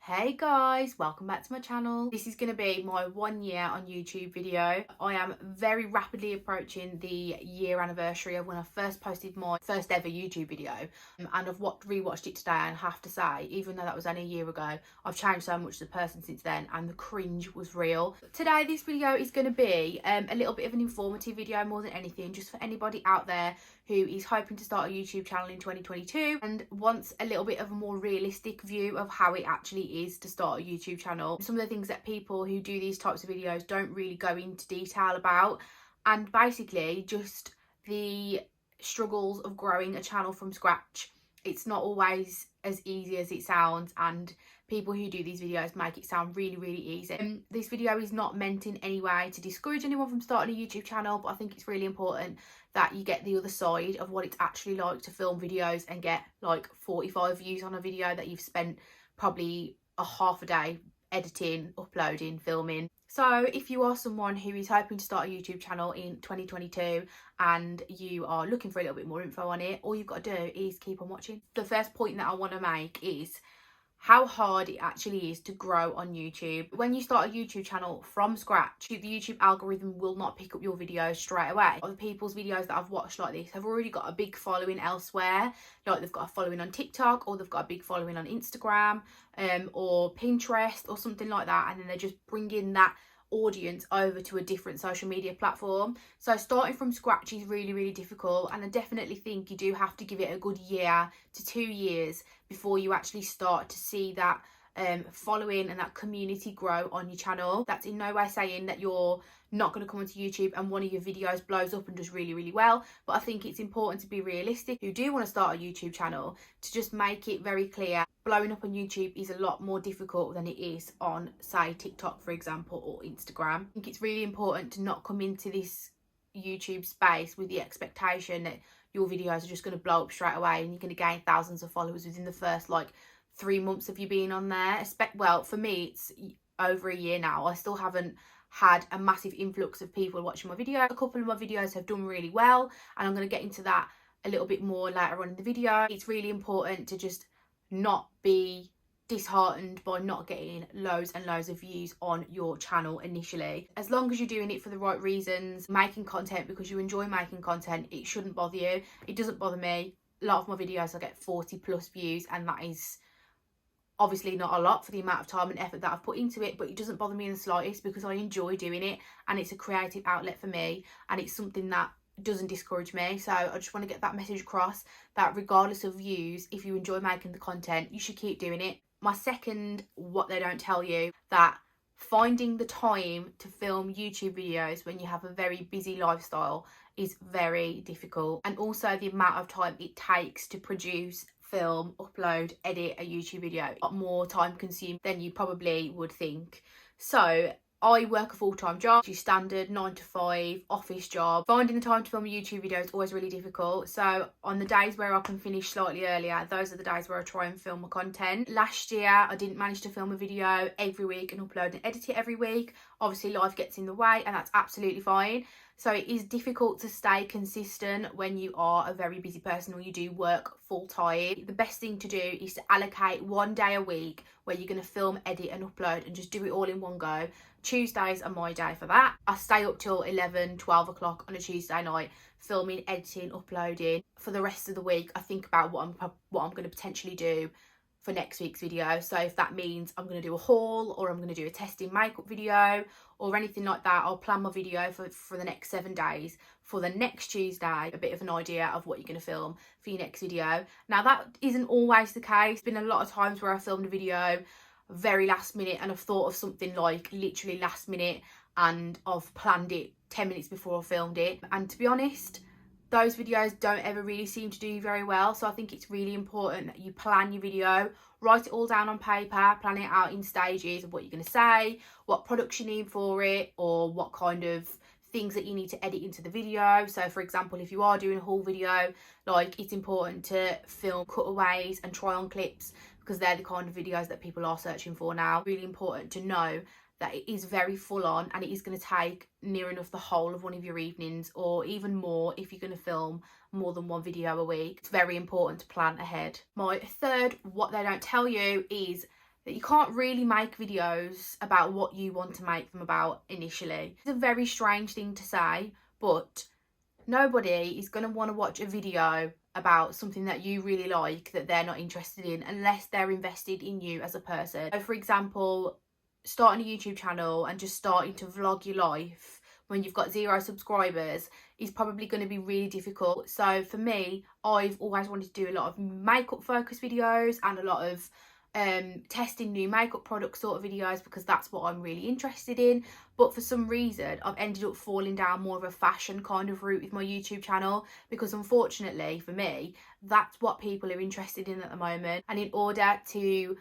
Hey guys, welcome back to my channel. This is going to be my 1 year on YouTube video. I am very rapidly approaching the year anniversary of when I first posted my first ever YouTube video, and I've rewatched it today and have to say, even though that was only a year ago, I've changed so much as a person since then and the cringe was real. Today this video is going to be a little bit of an informative video more than anything, just for anybody out there who is hoping to start a YouTube channel in 2022 and wants a little bit of a more realistic view of how it actually is to start a YouTube channel. Some of the things that people who do these types of videos don't really go into detail about, and basically just the struggles of growing a channel from scratch. It's not always as easy as it sounds, and people who do these videos make it sound really easy. This video is not meant in any way to discourage anyone from starting a YouTube channel, but I think it's really important that you get the other side of what it's actually like to film videos and get like 45 views on a video that you've spent probably a half a day editing, uploading, filming. So if you are someone who is hoping to start a YouTube channel in 2022 and you are looking for a little bit more info on it, all you've got to do is keep on watching. The first point that I want to make is how hard it actually is to grow on YouTube. When you start a YouTube channel from scratch, the YouTube algorithm will not pick up your videos straight away. Other people's videos that I've watched like this have already got a big following elsewhere, like they've got a following on TikTok, or they've got a big following on Instagram, or Pinterest or something like that, and then they just bring in that audience over to a different social media platform. So starting from scratch is really difficult, and I definitely think you do have to give it a good year to 2 years before you actually start to see that following and that community grow on your channel. That's in no way saying that you're not going to come onto YouTube and one of your videos blows up and does really well, but I think it's important to be realistic. You do want to start a YouTube channel, to just make it very clear blowing up on YouTube is a lot more difficult than it is on, say, TikTok for example, or Instagram. I think it's really important to not come into this YouTube space with the expectation that your videos are just going to blow up straight away and you're going to gain thousands of followers within the first like 3 months of you being on there. Well, for me it's over a year now. I still haven't had a massive influx of people watching my video. A couple of my videos have done really well, and I'm going to get into that a little bit more later on in the video. It's really important to just not be disheartened by not getting loads and loads of views on your channel initially. As long as you're doing it for the right reasons, making content because you enjoy making content, it shouldn't bother you. It doesn't bother me. A lot of my videos I get 40+ views, and that is obviously not a lot for the amount of time and effort that I've put into it, but it doesn't bother me in the slightest because I enjoy doing it and it's a creative outlet for me, and it's something that doesn't discourage me. So I just want to get that message across that regardless of views, if you enjoy making the content, you should keep doing it. My second, what they don't tell you, that finding the time to film YouTube videos when you have a very busy lifestyle is very difficult, and also the amount of time it takes to produce, film, upload, edit a YouTube video, a lot more time consumed than you probably would think. So I work a full-time job, which is standard 9 to 5 office job. Finding the time to film a YouTube video is always really difficult. So on the days where I can finish slightly earlier, those are the days where I try and film my content. Last year I didn't manage to film a video every week and upload and edit it every week. Obviously life gets in the way, and that's absolutely fine. So it is difficult to stay consistent when you are a very busy person or you do work full time. The best thing to do is to allocate 1 day a week where you're going to film, edit and upload, and just do it all in one go. Tuesdays are my day for that. I stay up till 11, 12 o'clock on a Tuesday night filming, editing, uploading. For the rest of the week I think about what I'm going to potentially do for next week's video. So if that means I'm going to do a haul, or I'm going to do a testing makeup video or anything like that, I'll plan my video for the next 7 days. For the next Tuesday, a bit of an idea of what you're going to film for your next video. Now that isn't always the case. There's been a lot of times where I filmed a video very last minute and I've thought of something like literally last minute and I've planned it 10 minutes before I filmed it, and to be honest, those videos don't ever really seem to do very well. So I think it's really important that you plan your video, write it all down on paper, plan it out in stages of what you're going to say, what products you need for it, or what kind of things that you need to edit into the video. So for example, if you are doing a haul video, like it's important to film cutaways and try on clips because they're the kind of videos that people are searching for now. Really important to know that it is very full on, and it is going to take near enough the whole of one of your evenings, or even more if you're going to film more than one video a week. It's very important to plan ahead. My third, what they don't tell you, is that you can't really make videos about what you want to make them about initially. It's a very strange thing to say, but nobody is going to want to watch a video about something that you really like that they're not interested in unless they're invested in you as a person. So for example, starting a YouTube channel and just starting to vlog your life when you've got 0 subscribers is probably going to be really difficult. So for me, I've always wanted to do a lot of makeup focused videos and a lot of testing new makeup product sort of videos, because that's what I'm really interested in. But for some reason I've ended up falling down more of a fashion kind of route with my YouTube channel, because unfortunately for me, that's what people are interested in at the moment. And in order to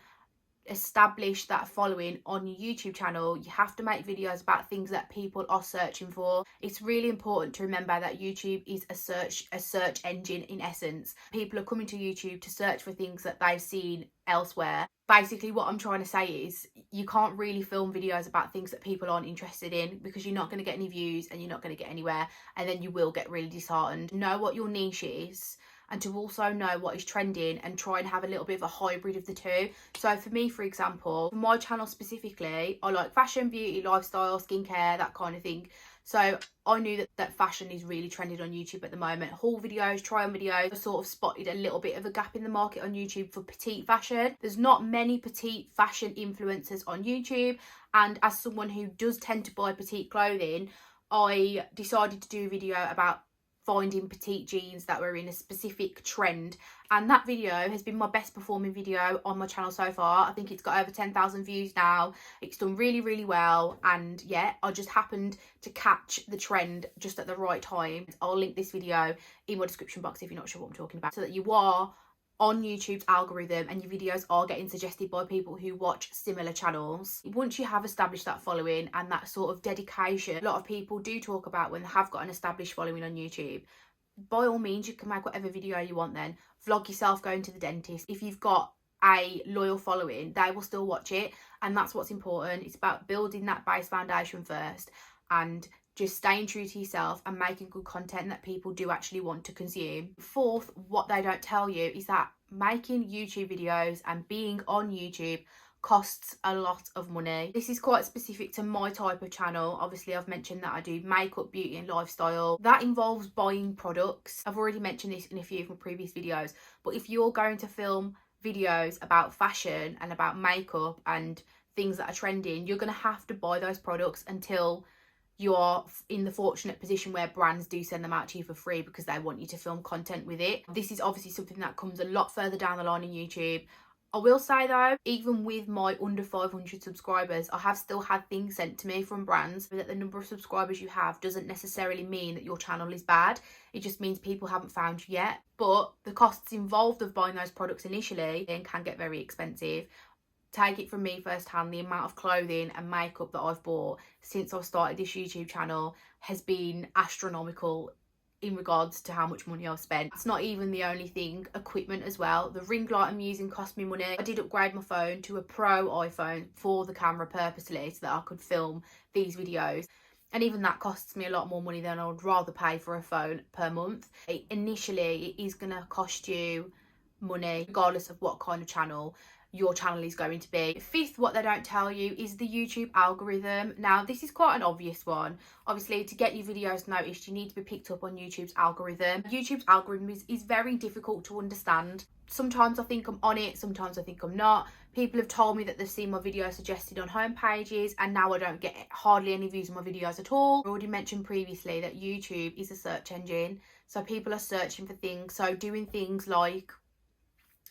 establish that following on your YouTube channel, you have to make videos about things that people are searching for. It's really important to remember that YouTube is a search engine in essence. People are coming to YouTube to search for things that they've seen elsewhere. Basically what I'm trying to say is you can't really film videos about things that people aren't interested in, because you're not going to get any views and you're not going to get anywhere, and then you will get really disheartened. Know what your niche is, and to also know what is trending and try and have a little bit of a hybrid of the two. So for me, for example, for my channel specifically, I like fashion, beauty, lifestyle, skincare, that kind of thing. So I knew that fashion is really trending on YouTube at the moment. Haul videos, try on videos. I sort of spotted a little bit of a gap in the market on YouTube for petite fashion. There's not many petite fashion influencers on YouTube, and as someone who does tend to buy petite clothing, I decided to do a video about finding petite jeans that were in a specific trend, and that video has been my best performing video on my channel so far. I think it's got over 10,000 views now. It's done really well, and yeah, I just happened to catch the trend just at the right time. I'll link this video in my description box if you're not sure what I'm talking about, so that you are on YouTube's algorithm and your videos are getting suggested by people who watch similar channels. Once you have established that following and that sort of dedication, a lot of people do talk about when they have got an established following on YouTube, by all means you can make whatever video you want then. Vlog yourself going to the dentist. If you've got a loyal following, they will still watch it, and that's what's important. It's about building that base foundation first and just staying true to yourself and making good content that people do actually want to consume. Fourth, what they don't tell you is that making YouTube videos and being on YouTube costs a lot of money. This is quite specific to my type of channel. Obviously I've mentioned that I do makeup, beauty and lifestyle. That involves buying products. I've already mentioned this in a few of my previous videos, but if you're going to film videos about fashion and about makeup and things that are trending, you're going to have to buy those products until you're in the fortunate position where brands do send them out to you for free because they want you to film content with it. This is obviously something that comes a lot further down the line in YouTube. I will say though, even with my under 500 subscribers, I have still had things sent to me from brands that the number of subscribers you have doesn't necessarily mean that your channel is bad. It just means people haven't found you yet. But the costs involved of buying those products initially then can get very expensive. Take it from me firsthand, the amount of clothing and makeup that I've bought since I've started this YouTube channel has been astronomical in regards to how much money I've spent. It's not even the only thing. Equipment as well. The ring light I'm using cost me money. I did upgrade my phone to a pro iPhone for the camera purposely so that I could film these videos, and even that costs me a lot more money than I would rather pay for a phone per month. Initially it is going to cost you money regardless of what kind of channel your channel is going to be. Fifth, what they don't tell you is the YouTube algorithm. Now this is quite an obvious one. Obviously to get your videos noticed you need to be picked up on YouTube's algorithm. YouTube's algorithm is very difficult to understand. Sometimes I think I'm on it, sometimes I think I'm not. People have told me that they've seen my videos suggested on home pages and now I don't get hardly any views on my videos at all. I already mentioned previously that YouTube is a search engine, so people are searching for things. So doing things like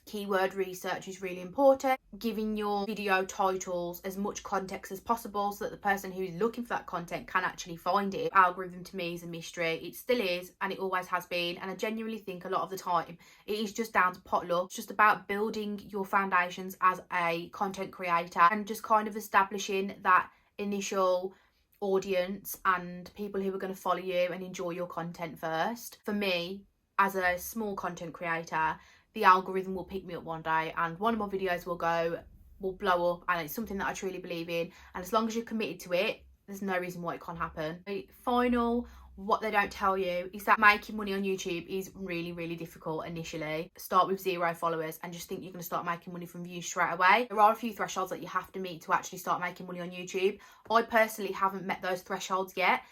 keyword research is really important. Giving your video titles as much context as possible so that the person who's looking for that content can actually find it. Algorithm to me is a mystery. It still is, and it always has been, and I genuinely think a lot of the time it is just down to pot luck. It's just about building your foundations as a content creator and just kind of establishing that initial audience and people who are going to follow you and enjoy your content first. For me, as a small content creator, the algorithm will pick me up one day and one of my videos will blow up, and it's something that I truly believe in, and as long as you're committed to it, there's no reason why it can't happen. The final what they don't tell you is that making money on YouTube is really, really difficult initially. Start with 0 followers and just think you're going to start making money from views straight away. There are a few thresholds that you have to meet to actually start making money on YouTube. I personally haven't met those thresholds yet,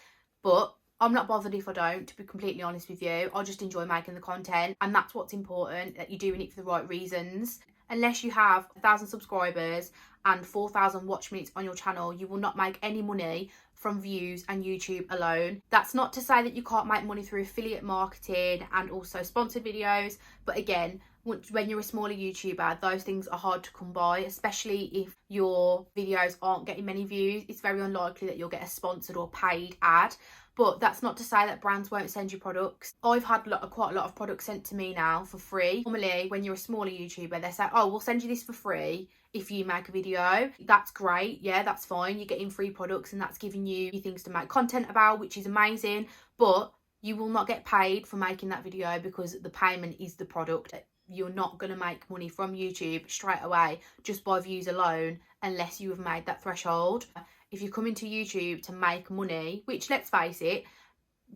but I'm not bothered if I don't, to be completely honest with you. I just enjoy making the content, and that's what's important, that you're doing it for the right reasons. Unless you have 1,000 subscribers and 4,000 watch minutes on your channel, you will not make any money from views and YouTube alone. That's not to say that you can't make money through affiliate marketing and also sponsored videos, but again, when you're a smaller YouTuber, those things are hard to come by, especially if your videos aren't getting many views. It's very unlikely that you'll get a sponsored or paid ad. But that's not to say that brands won't send you products. I've had quite a lot of products sent to me now for free. Normally, when you're a smaller YouTuber, they say, oh, we'll send you this for free if you make a video. That's great. Yeah, that's fine. You're getting free products and that's giving you things to make content about, which is amazing. But you will not get paid for making that video because the payment is the product. You're not going to make money from YouTube straight away just by views alone unless you have made that threshold. If you're coming to YouTube to make money, which, let's face it,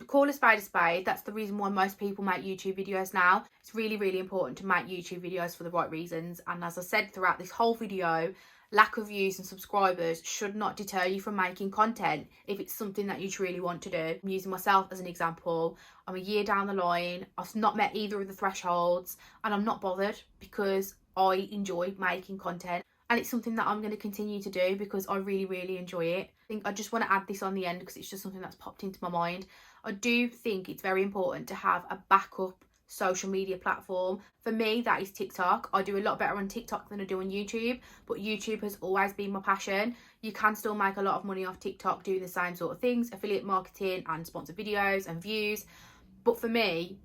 call a spade, that's the reason why most people make YouTube videos now. It's really, really important to make YouTube videos for the right reasons. And as I said throughout this whole video, lack of views and subscribers should not deter you from making content if it's something that you truly want to do. I'm using myself as an example. I'm a year down the line. I've not met either of the thresholds and I'm not bothered because I enjoy making content. And it's something that I'm going to continue to do because I really, really enjoy it. I think I just want to add this on the end because it's just something that's popped into my mind. I do think it's very important to have a backup social media platform. For me, that is TikTok. I do a lot better on TikTok than I do on YouTube, but YouTube has always been my passion. You can still make a lot of money off TikTok doing the same sort of things, affiliate marketing and sponsored videos and views. But for me,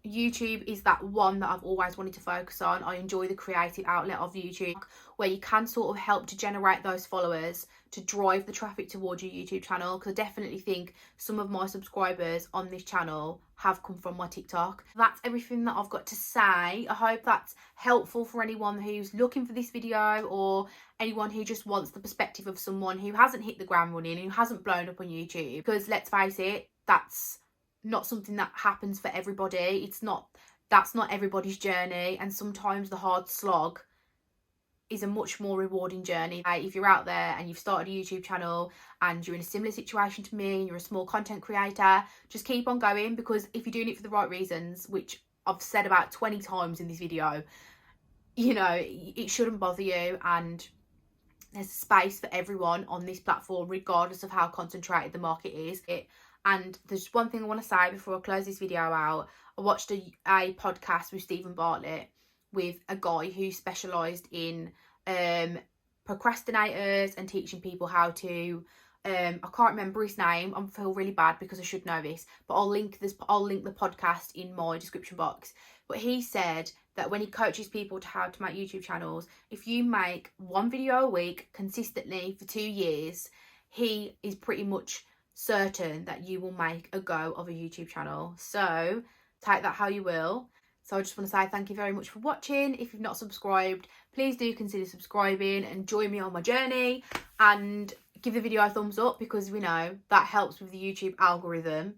YouTube is that one that I've always wanted to focus on. I enjoy the creative outlet of YouTube where you can sort of help to generate those followers to drive the traffic towards your YouTube channel, because I definitely think some of my subscribers on this channel have come from my TikTok. That's everything that I've got to say. I hope that's helpful for anyone who's looking for this video or anyone who just wants the perspective of someone who hasn't hit the ground running, who hasn't blown up on YouTube, because let's face it, that's not something that happens for everybody. That's not everybody's journey, and sometimes the hard slog is a much more rewarding journey. If you're out there and you've started a YouTube channel and you're in a similar situation to me and you're a small content creator, just keep on going, because if you're doing it for the right reasons, which I've said about 20 times in this video, you know, it shouldn't bother you, and there's space for everyone on this platform regardless of how concentrated the market is. And there's one thing I want to say before I close this video out. I watched a podcast with Stephen Bartlett with a guy who specialised in procrastinators and teaching people how to, I can't remember his name. I feel really bad because I should know this, but I'll link the podcast in my description box. But he said that when he coaches people to how to make YouTube channels, if you make one video a week consistently for 2 years, he is pretty much certain that you will make a go of a YouTube channel. So take that how you will. So I just want to say thank you very much for watching. If you've not subscribed, please do consider subscribing and join me on my journey, and give the video a thumbs up because we know that helps with the YouTube algorithm,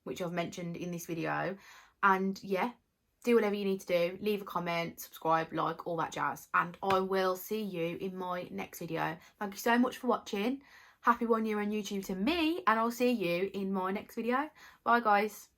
which I've mentioned in this video. And yeah, do whatever you need to do. Leave a comment, subscribe, like, all that jazz. And I will see you in my next video. Thank you so much for watching. Happy 1 year on YouTube to me, and I'll see you in my next video. Bye guys.